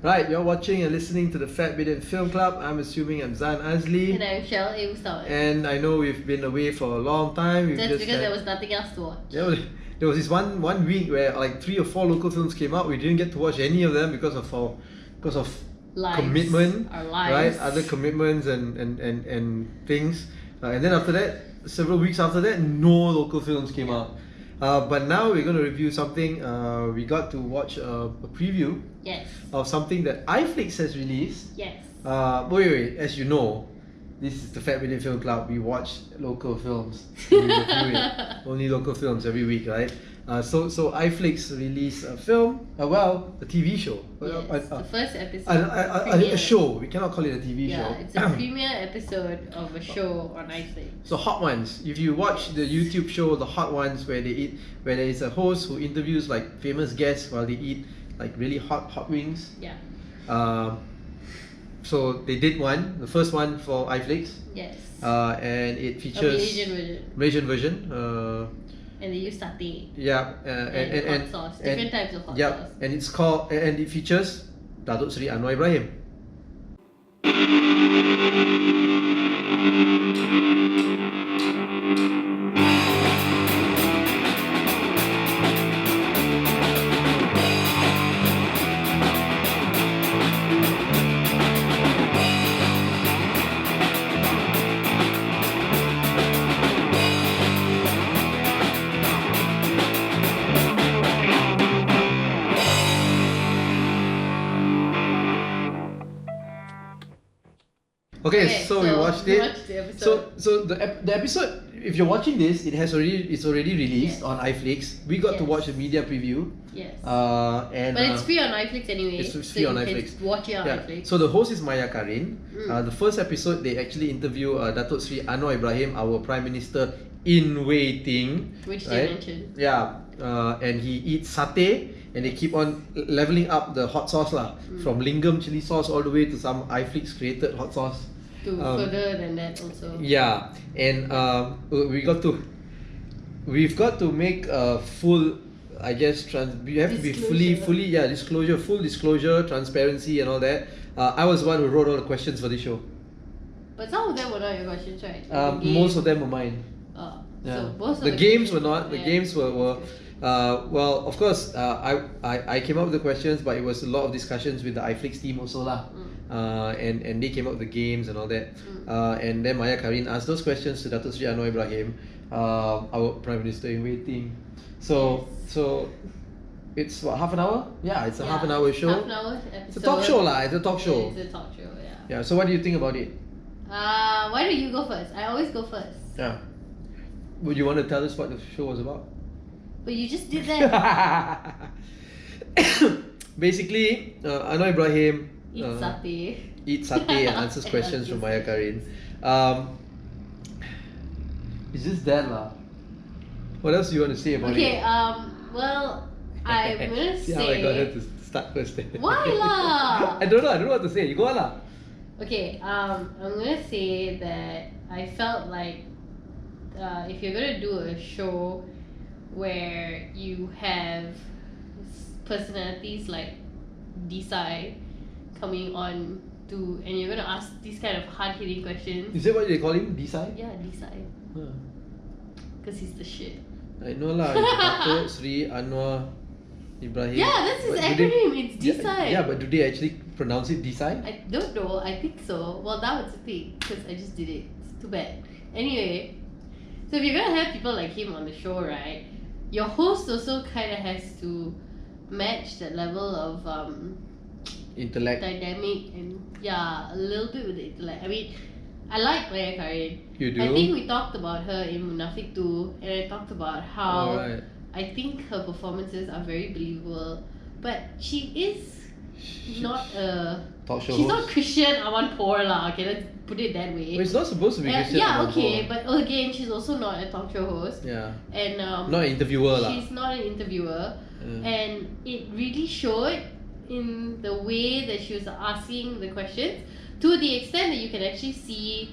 Right, you're watching and listening to the Fat Bidin Film Club. I'm assuming I'm Zan Azli. And I'm Shell Mustawan. And I know we've been away for a long time. Just because there was nothing else to watch. There was this one week where like 3 or 4 local films came out. We didn't get to watch any of them because of lives, commitment, our lives. right? Other commitments and things. And then after that, several weeks after that, no local films came out. But now we're going to review something. We got to watch a preview of something that iFlix has released. Yes. Wait. As you know, this is the Fat Bidin Film Club. We watch local films. We review it. Only local films every week, right? So iFlix released a film, a TV show. Yes, the first episode. A show. We cannot call it a TV show. Yeah, it's a premiere episode of a show on iFlix. So Hot Ones. If you watch the YouTube show, the Hot Ones, where there is a host who interviews like famous guests while they eat like really hot wings. Yeah. So they did one, the first one for iFlix. Yes. And it features Malaysian version. And they use satay. Yeah. And hot sauce. Different types of hot sauce. And it's called and it features Datuk Seri Anwar Ibrahim. Okay, so we watched it. The episode. So the episode, if you're watching this, it's already released on iFlix. We got to watch the media preview. Yes. But it's free on iFlix anyway. It's free on iFlix. Watch it on iFlix. So the host is Karin. The first episode they actually interview Datuk Seri Anwar Ibrahim, our Prime Minister in waiting. Which they mentioned. Yeah. And he eats satay. And they keep on leveling up the hot sauce from Lingam chili sauce all the way to some iFlix created hot sauce. To further than that also. Yeah, and we've got to make a full, I guess, we have to be full disclosure, transparency and all that. I was the one who wrote all the questions for this show. But some of them were not your questions, right? Most of them were mine. So most of the games were not. The games were well, of course, I came up with the questions, but it was a lot of discussions with the iFlix team also and they came up with the games and all that. And then Karin asked those questions to Datuk Seri Anwar Ibrahim, our Prime Minister in waiting. So it's what, half an hour? Yeah, it's a half an hour show. Half an hour episode. It's a talk show It's a talk show. It's a talk show, yeah. Yeah. So what do you think about it? Why don't you go first? I always go first. Yeah. Would you want to tell us what the show was about? But you just did that. Basically, Anwar Ibrahim eats satay and answers questions from Karin. It's just that What else do you want to say about it? Okay, well, I'm gonna say. See how I got her to start first. Why lah? I don't know what to say. You go lah. Okay, I'm gonna say that I felt like if you're gonna do a show where you have personalities like Desai coming on and you're gonna ask these kind of hard-hitting questions. Is that what they call him? Desai? Yeah, Desai. Because he's the shit. I know lah. Datuk Seri Anwar Ibrahim. Yeah, that's his acronym. It's Desai. Yeah, but do they actually pronounce it Desai? I don't know. I think so. Well, now it's a thing because I just did it. It's too bad. Anyway, so if you're gonna have people like him on the show, right? Your host also kind of has to match that level of intellect, dynamic, and a little bit with the intellect. I mean, I like Karin. You do? I think we talked about her in Munafik too, and I talked about how I think her performances are very believable, but she is not a talk show she's host. Not Christian Amanpour lah. Okay, let's put it that way. Well, it's not supposed to be Christian Amanpour. But again, she's also not a talk show host. Yeah. And not an interviewer lah. She's not an interviewer, and it really showed in the way that she was asking the questions, to the extent that you can actually see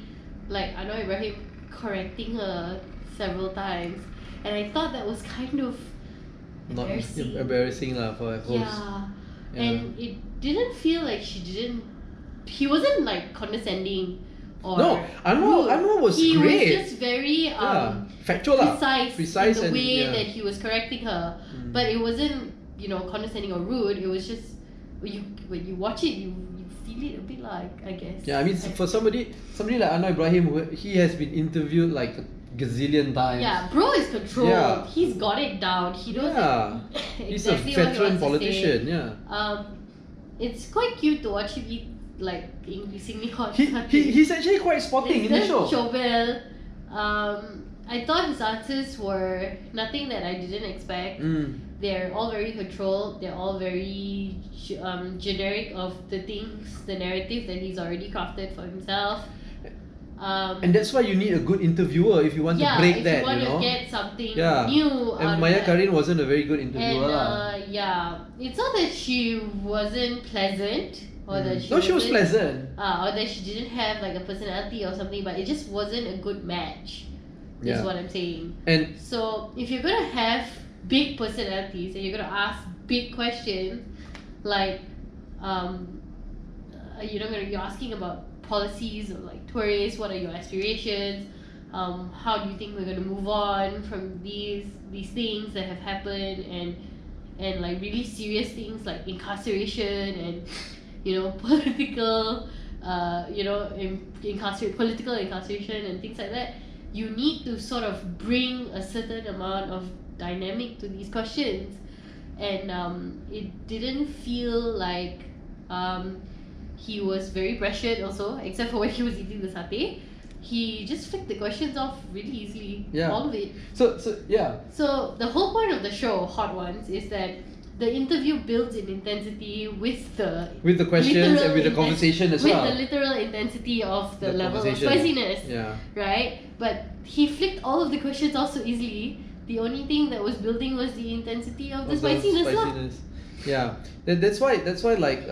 like Anwar Ibrahim correcting her several times, and I thought that was kind of embarrassing lah for a host. Yeah. And didn't feel like he wasn't like condescending or No, Anwar was he great. was just very Factual precise in the way yeah. that he was correcting her, but it wasn't condescending or rude. It was just when you watch it, you feel it a bit like, I guess. Yeah, I mean, for somebody like Anwar Ibrahim, he has been interviewed like a gazillion times. Yeah, bro is controlled. Yeah. He's got it down. He knows He's exactly a what he veteran wants politician. to say. Yeah. It's quite cute to watch him eat like increasingly hot. He's actually quite sporting in the show. Chauvel. I thought his answers were nothing that I didn't expect. They're all very controlled. They're all very generic of the narrative that he's already crafted for himself. And that's why you need a good interviewer if you want to break that. If you want to get something new. And Maya Karin wasn't a very good interviewer. And it's not that she wasn't pleasant or that she was pleasant. Or that she didn't have like a personality or something, but it just wasn't a good match. Is what I'm saying. And so if you're gonna have big personalities and you're gonna ask big questions, like you're asking about policies or like tourists, what are your aspirations, how do you think we're going to move on from these things that have happened, and like really serious things like incarceration and political political incarceration and things like that. You need to sort of bring a certain amount of dynamic to these questions, and it didn't feel like he was very pressured also, except for when he was eating the satay. He just flicked the questions off really easily. Yeah. All of it. So the whole point of the show, Hot Ones, is that the interview builds in intensity with the questions and with the conversation as well. With the literal intensity of the level of spiciness. Yeah. Right? But he flicked all of the questions off so easily. The only thing that was building was the intensity of the spiciness. Yeah. That's why like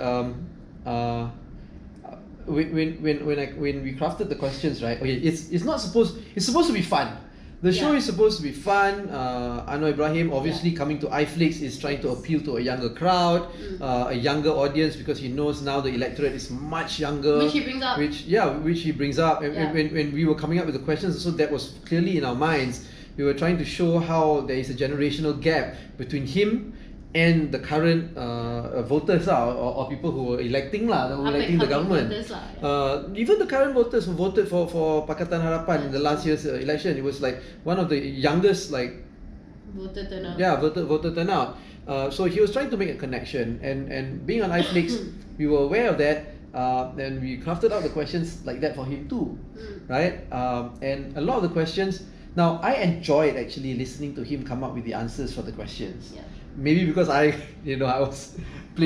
when we crafted the questions, right? Okay, it's supposed to be fun. The show is supposed to be fun. Anwar Ibrahim obviously coming to iFlix is trying to appeal to a younger crowd, a younger audience, because he knows now the electorate is much younger. Which he brings up. Which he brings up. And when we were coming up with the questions, so that was clearly in our minds. We were trying to show how there is a generational gap between him and the current voters or people who were electing the government. Even the current voters who voted for Pakatan Harapan in the last year's election, it was like one of the youngest voter turnout. Yeah, voter turnout. So he was trying to make a connection, and being on iFlix, we were aware of that. And we crafted out the questions like that for him too, right? And a lot of the questions. Now I enjoyed actually listening to him come up with the answers for the questions. Yeah. Maybe because I played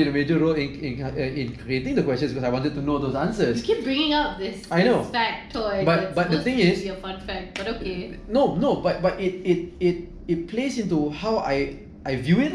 a major role in creating the questions, because I wanted to know those answers. You keep bringing up this factoid. But the thing is, be a fun fact, but okay. No, but it plays into how I view it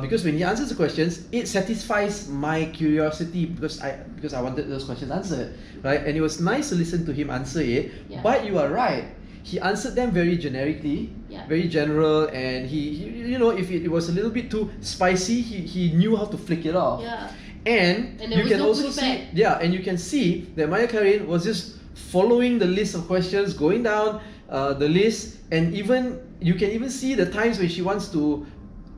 because when he answers the questions, it satisfies my curiosity because I wanted those questions answered, right? And it was nice to listen to him answer it. Yeah. But you are right. He answered them very generically, very general, and he if it was a little bit too spicy, he knew how to flick it off. Yeah. And you can also see, and you can see that Maya Karin was just following the list of questions, going down the list, and you can even see the times when she wants to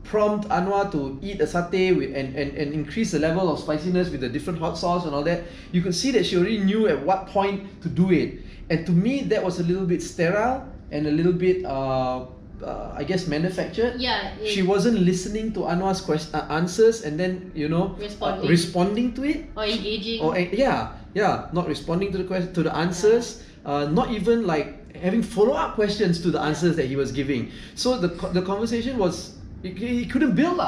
prompt Anwar to eat a satay and increase the level of spiciness with the different hot sauce and all that. You could see that she already knew at what point to do it. And to me, that was a little bit sterile and a little bit, I guess, manufactured. Yeah. She wasn't listening to Anwar's answers and then, responding to it. Or engaging. Not responding to the answers. Not even like having follow-up questions to the answers that he was giving. So the conversation was, he couldn't build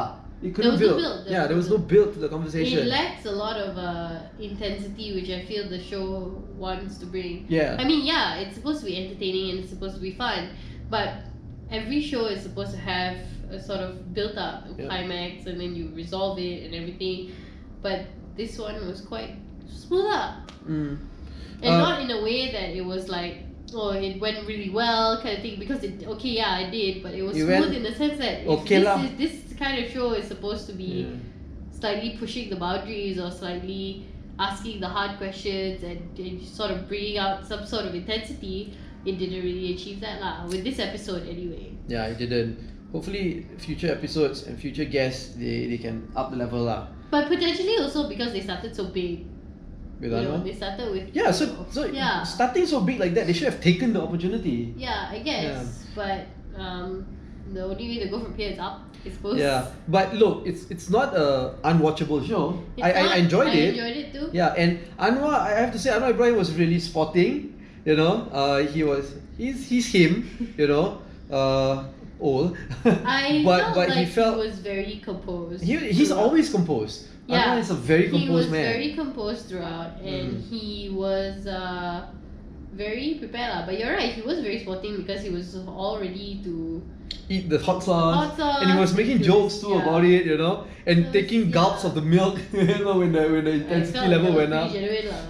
It couldn't build. There was no build to the conversation. It lacks a lot of intensity, which I feel the show wants to bring. Yeah. I mean, it's supposed to be entertaining and it's supposed to be fun, but every show is supposed to have a sort of built-up climax, and then you resolve it and everything. But this one was quite smooth up, and not in a way that it was like, it went really well kind of thing, because I did, but it was smooth in the sense that this kind of show is supposed to be slightly pushing the boundaries or slightly asking the hard questions and sort of bringing out some sort of intensity, it didn't really achieve that lah. With this episode anyway. Yeah, it didn't. Hopefully, future episodes and future guests, they can up the level lah. But potentially also because they started so big. With Anwar? They started with... Yeah, so yeah. starting so big like that, they should have taken the opportunity. Yeah, I guess. But the only way to go from here is up, I suppose. Yeah, but look, it's not a unwatchable show. I enjoyed it. I enjoyed it too. Yeah, and Anwar, I have to say, Anwar Ibrahim was really sporting. You know, he's him. You know, old. I but felt like he felt he was very composed. He's always composed. Yeah, Anwar is a very composed man. He was very composed throughout, and he was very prepared lah. But you're right, he was very sporting because he was all ready to eat the hot sauce, and he was making jokes too about it, you know, and taking gulps of the milk, you know, when the intensity level went up.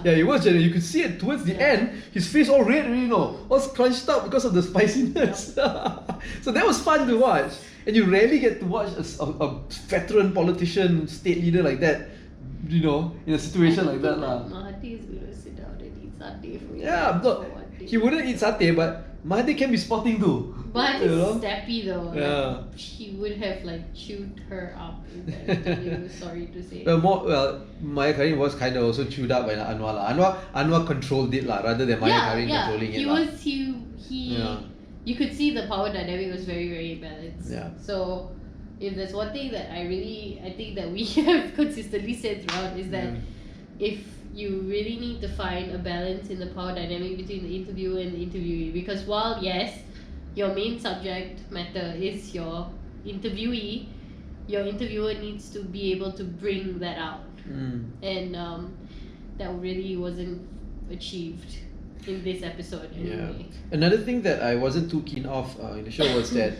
Yeah, he was genuine. You could see it towards the end. His face all red, you know, all crunched up because of the spiciness. So that was fun to watch, and you rarely get to watch a veteran politician, state leader like that, you know, in a situation like that lah. Mahathir is going to sit down and eat satay for you. Yeah, no, he wouldn't eat satay, but Mahathir can be sporting too. But it's steppy though. Yeah. Like, she would have like chewed her up in that interview, sorry to say. Maya Karin was kind of also chewed up by Anwar lah. Anwar controlled it lah, rather than Maya Karin controlling it. You could see the power dynamic was very, very balanced. Yeah. So if there's one thing that I think that we have consistently said throughout is that if you really need to find a balance in the power dynamic between the interviewer and the interviewee, because while yes, your main subject matter is your interviewee, your interviewer needs to be able to bring that out. And that really wasn't achieved in this episode anyway. Another thing that I wasn't too keen of in the show was that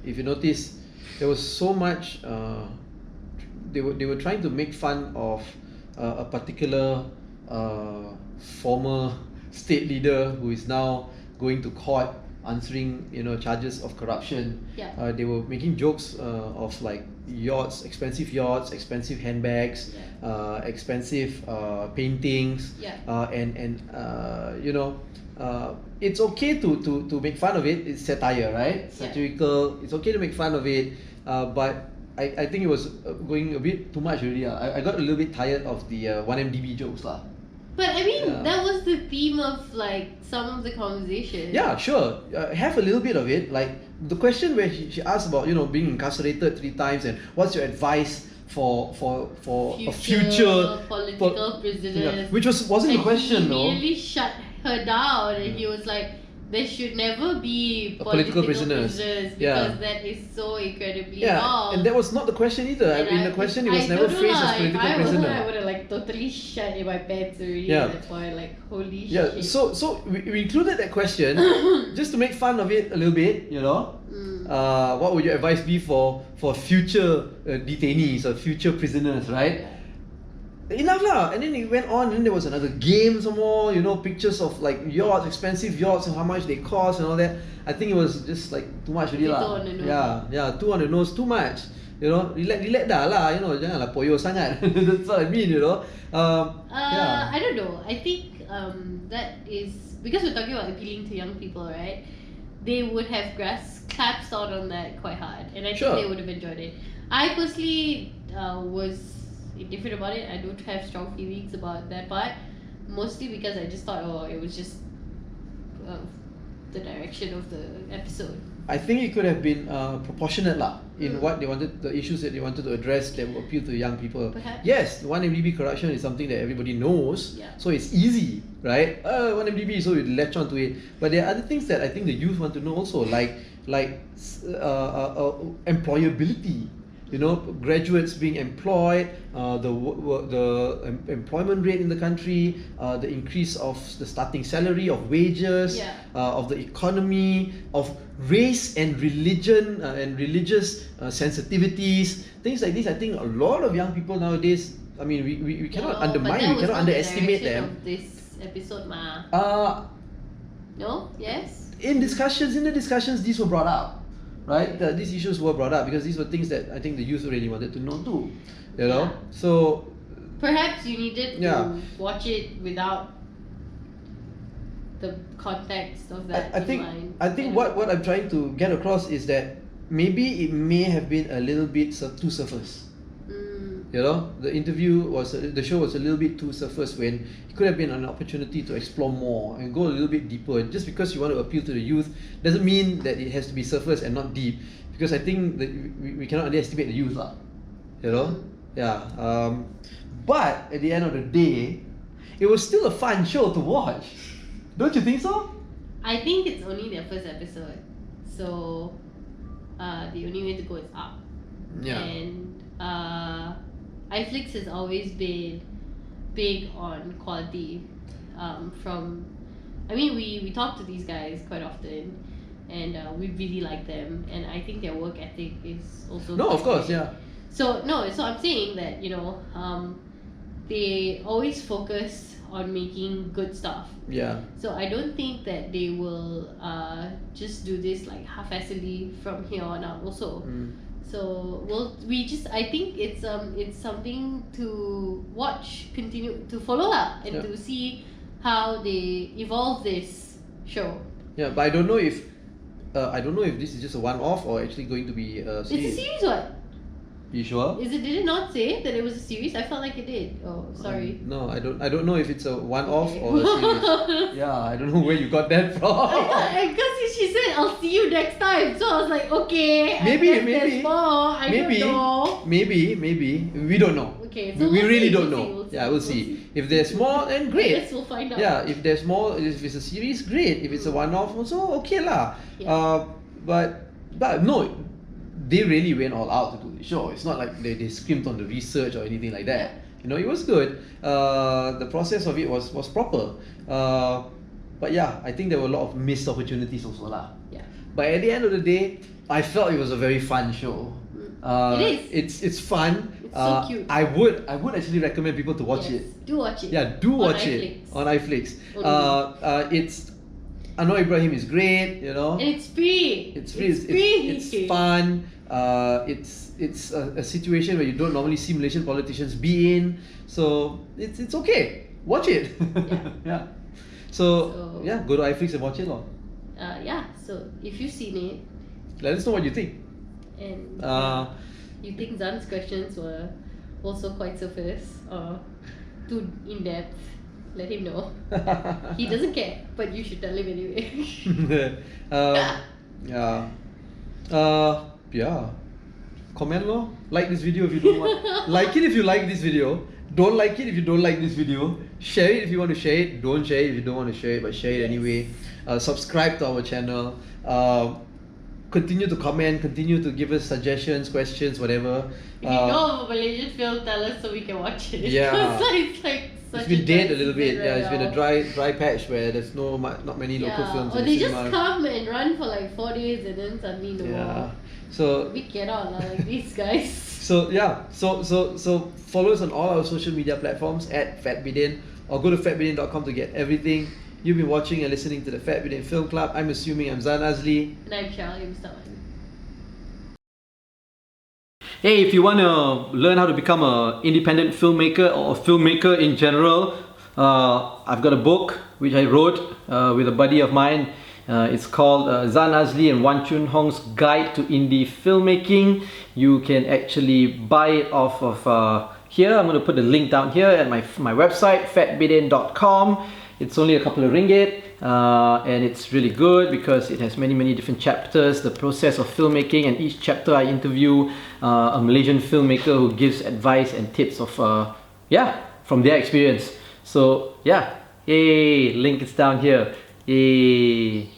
if you notice, there was so much they were trying to make fun of a particular former state leader who is now going to court answering charges of corruption. They were making jokes of like expensive yachts, expensive handbags, expensive paintings, and it's okay to make fun of it. It's satire, right? Satirical. It's okay to make fun of it, but I think it was going a bit too much already. I got a little bit tired of the 1MDB jokes lah. But I mean, that was the theme of like some of the conversation. Yeah, sure. Have a little bit of it. Like the question where she asked about being incarcerated 3 times and what's your advice for a future political prisoner, which wasn't the question though. He really shut her down, and he was like, there should never be political prisoners because that is so incredibly wrong. And that was not the question either. In the question, it was never phrased as political prisoner. I would have like totally shut in my pants already at that point. Like, holy shit. So we included that question just to make fun of it a little bit. What would your advice be for future detainees or future prisoners, right? Enough lah. And then it went on, and then there was another game some more, pictures of like yachts, expensive yachts, and how much they cost and all that. I think it was just like too much already lah. Too on the nose, too much. Relax dah lah, janganlah poyo sangat. That's what I mean, I don't know. I think that is because we're talking about appealing to young people, right? They would have clapped on that quite hard, and I think they would have enjoyed it. I personally was indifferent about it. I don't have strong feelings about that part, mostly because I just thought, it was just the direction of the episode. I think it could have been proportionate lah in what they wanted, the issues that they wanted to address that would appeal to young people. Perhaps. Yes, 1MDB corruption is something that everybody knows, so it's easy, right? 1MDB, so you latch on to it. But there are other things that I think the youth want to know also, like employability. Graduates being employed, the employment rate in the country, the increase of the starting salary, of wages, of the economy, of race and religion and religious sensitivities, things like this. I think a lot of young people nowadays, I mean, we cannot undermine, we cannot underestimate them. Of this episode, no? Yes? In the discussions, these were brought up. right? These issues were brought up because these were things that I think the youth really wanted to know too. You know, Yeah. so Perhaps you needed Yeah. to watch it without the context of that I in think mind. I think what I'm trying to get across is that maybe it may have been a little bit too surface. You know, the show was a little bit too surface when it could have been an opportunity to explore more and go a little bit deeper. Just because you want to appeal to the youth doesn't mean that it has to be surface and not deep. Because I think that we cannot underestimate the youth, lah. You know, yeah. But at the end of the day, it was still a fun show to watch. Don't you think so? I think it's only their first episode, so the only way to go is up. Yeah. And iFlix has always been big on quality. We talk to these guys quite often, and we really like them, and I think their work ethic is also No, of quite course, great. yeah. So I'm saying that they always focus on making good stuff. Yeah. So I don't think that they will just do this like half-assedly from here on out also. So I think it's something to watch, continue to follow lah, and Yeah. to see how they evolve this show. Yeah, but I don't know if this is just a one-off or actually going to be a It's a series. series, what? You sure? Did it not say that it was a series? I felt like it did. Oh, sorry. No, I don't know if it's a one-off Okay. or a series. Yeah, I don't know where you got that from. Because she said I'll see you next time, so I was like, okay. Maybe, there's more. I don't know. maybe we don't know. Okay, so we we'll really see, don't we'll know. see, Yeah, we'll see. If there's more, then I great. guess we'll find out. Yeah, if there's more, if it's a series, great. If it's a one-off, also okay lah. Yeah. But no, they really went all out to do the show. It's not like they scrimped on the research or anything like that. Yeah. You know, it was good. The process of it was proper. But yeah, I think there were a lot of missed opportunities also lah. Yeah. But at the end of the day, I felt it was a very fun show. It is. It's fun. It's so cute. I would actually recommend people to watch Yes, it. do watch it. Yeah, do On watch iFlix. it on iFlix. Only. It's Anwar Ibrahim is great. You know, And it's free. it's free. It's free. It's fun. It's a situation where you don't normally see Malaysian politicians be in. So it's okay. Watch it. Yeah. Yeah. So yeah, go to iFlix and watch it, lor. So if you've seen it Let us know what you think. and Uh, you think Zan's questions were also quite surface or too in depth, let him know. He doesn't care, but you should tell him anyway. Yeah. Yeah. Comment lor. Like this video if you don't want. Like it if you like this video. Don't like it if you don't like this video. Share it if you want to share it. Don't share it if you don't want to share it, but share it anyway. Subscribe to our channel. Continue to comment. Continue to give us suggestions, questions, whatever. If you know of a Malaysian film, tell us so we can watch it. Yeah. It's like such It's been dead a little bit. right Yeah, it's been a now. dry patch where there's not many local films. Or in they the just cinema. come and run for like 4 days and then suddenly no Yeah. more. So We cannot like these guys. So yeah, so follow us on all our social media platforms at Bidin, or go to fatbidin.com to get everything. You've been watching and listening to the Fat Bidin Film Club. I'm assuming I'm Zan Azli. And I'm Charlie Mustafa. Hey, if you want to learn how to become an independent filmmaker or a filmmaker in general, I've got a book which I wrote with a buddy of mine. It's called Zan Azli and Wan Chun Hong's Guide to Indie Filmmaking. You can actually buy it off of here. I'm going to put the link down here at my website, fatbidin.com. It's only a couple of ringgit, and it's really good because it has many different chapters, the process of filmmaking, and each chapter I interview a Malaysian filmmaker who gives advice and tips of from their experience. So yeah, yay, link is down here. Yay.